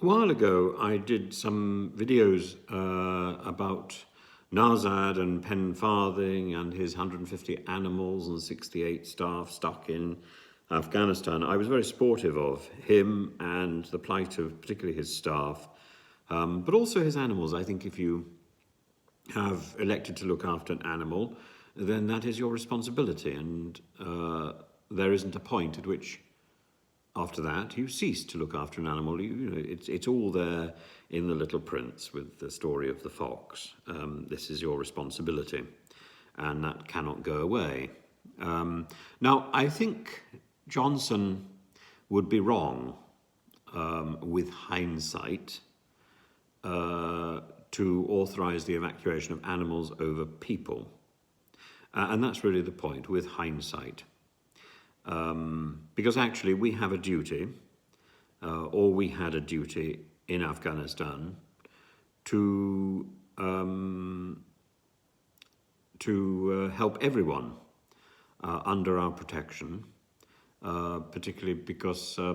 while ago, I did some videos about Nazad and Farthing and his 150 animals and 68 staff stuck in Afghanistan. I was very supportive of him and the plight of particularly his staff, but also his animals. I think if you have elected to look after an animal, then that is your responsibility, and there isn't a point at which after that you cease to look after an animal. You know, it's all there in The Little Prince with the story of the fox. This is your responsibility, and that cannot go away. Now, I think Johnson would be wrong with hindsight to authorise the evacuation of animals over people. And that's really the point, with hindsight. Because actually we have a duty, or we had a duty in Afghanistan to help everyone under our protection, particularly because their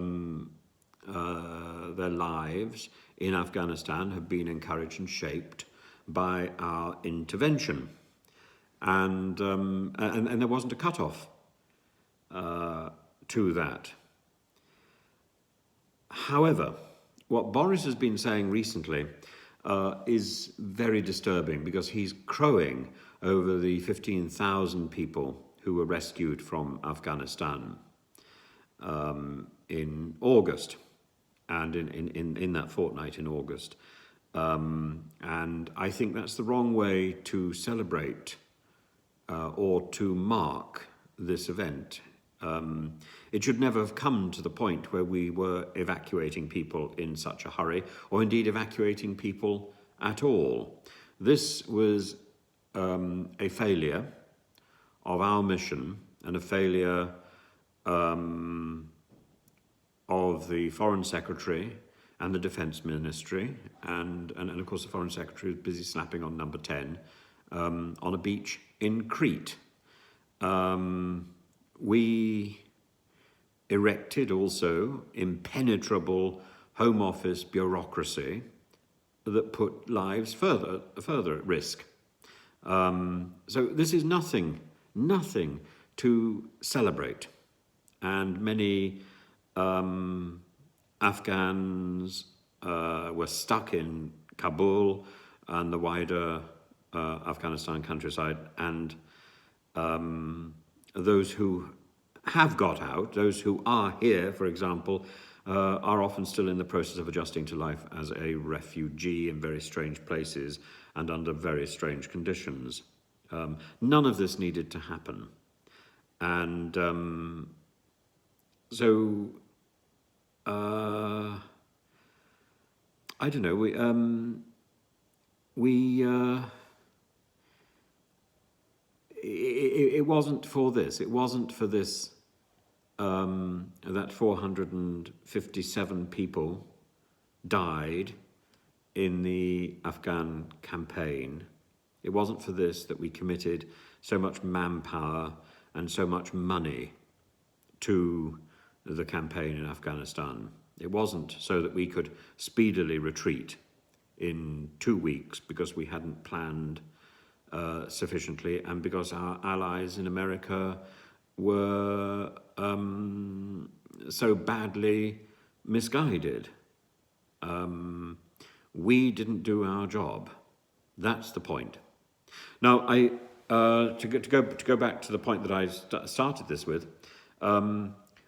lives in Afghanistan have been encouraged and shaped by our intervention. And there wasn't a cut-off to that. However, what Boris has been saying recently is very disturbing, because he's crowing over the 15,000 people who were rescued from Afghanistan in August, and in that fortnight in August. And I think that's the wrong way to celebrate or to mark this event. It should never have come to the point where we were evacuating people in such a hurry, or indeed evacuating people at all. This was a failure of our mission, and a failure of the Foreign Secretary and the Defence Ministry, and of course the Foreign Secretary was busy snapping on number 10 on a beach in Crete. We erected also impenetrable Home Office bureaucracy that put lives further at risk. So this is nothing to celebrate. And many Afghans were stuck in Kabul and the wider Afghanistan countryside, and those who have got out, those who are here, for example, are often still in the process of adjusting to life as a refugee in very strange places and under very strange conditions. None of this needed to happen. And so, I don't know, it wasn't for this. It wasn't for this that 457 people died in the Afghan campaign. It wasn't for this that we committed so much manpower and so much money to the campaign in Afghanistan. It wasn't so that we could speedily retreat in 2 weeks because we hadn't planned sufficiently, and because our allies in America were so badly misguided. We didn't do our job. That's the point. Now, to go back to the point that I started this with,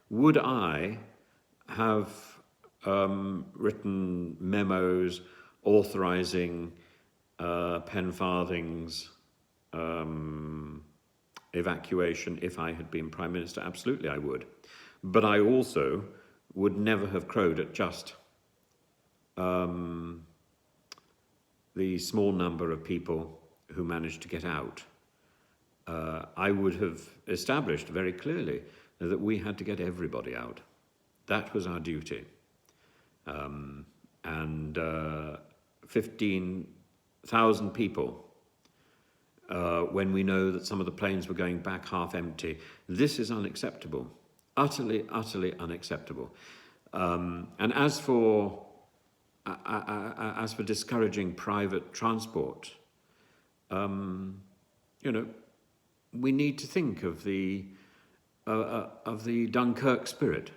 would I have written memos authorising Farthing's evacuation if I had been Prime Minister? Absolutely I would. But I also would never have crowed at just the small number of people who managed to get out. I would have established very clearly that we had to get everybody out. That was our duty. And 15,000 people, when we know that some of the planes were going back half empty, this is unacceptable. Utterly, utterly unacceptable. And as for as for discouraging private transport, you know, we need to think of the Dunkirk spirit.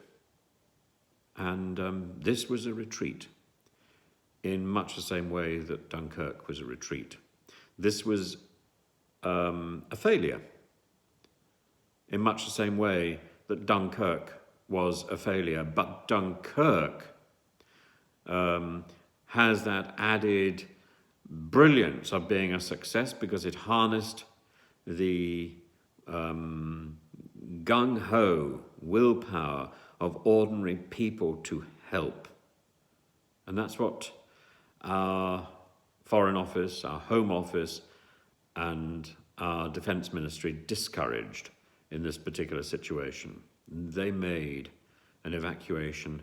And this was a retreat in much the same way that Dunkirk was a retreat. This was a failure in much the same way that Dunkirk was a failure. But Dunkirk has that added brilliance of being a success because it harnessed the gung-ho willpower of ordinary people to help. And that's what our Foreign Office, our Home Office, and our Defence Ministry discouraged in this particular situation. They made an evacuation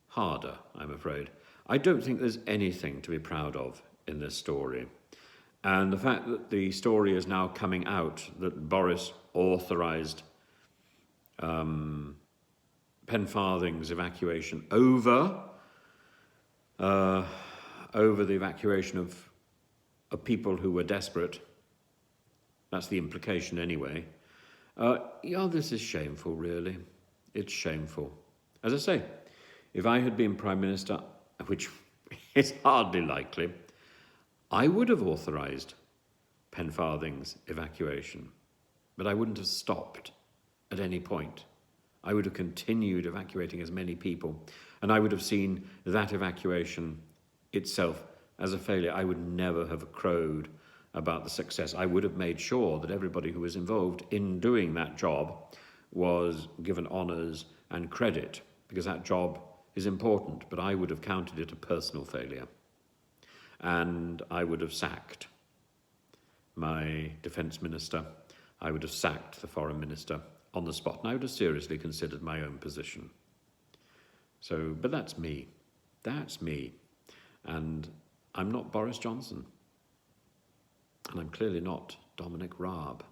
harder, I'm afraid. I don't think there's anything to be proud of in this story. And the fact that the story is now coming out that Boris authorised Penfarthing's evacuation over the evacuation of people who were desperate. That's the implication anyway. Yeah, this is shameful, really. It's shameful. As I say, if I had been Prime Minister, which is hardly likely, I would have authorised Penfarthing's evacuation, but I wouldn't have stopped at any point. I would have continued evacuating as many people, and I would have seen that evacuation itself as a failure. I would never have crowed about the success. I would have made sure that everybody who was involved in doing that job was given honours and credit, because that job is important, but I would have counted it a personal failure. And I would have sacked my Defence Minister. I would have sacked the Foreign Minister on the spot, and I would have seriously considered my own position. So, but that's me. That's me. And I'm not Boris Johnson. And I'm clearly not Dominic Raab.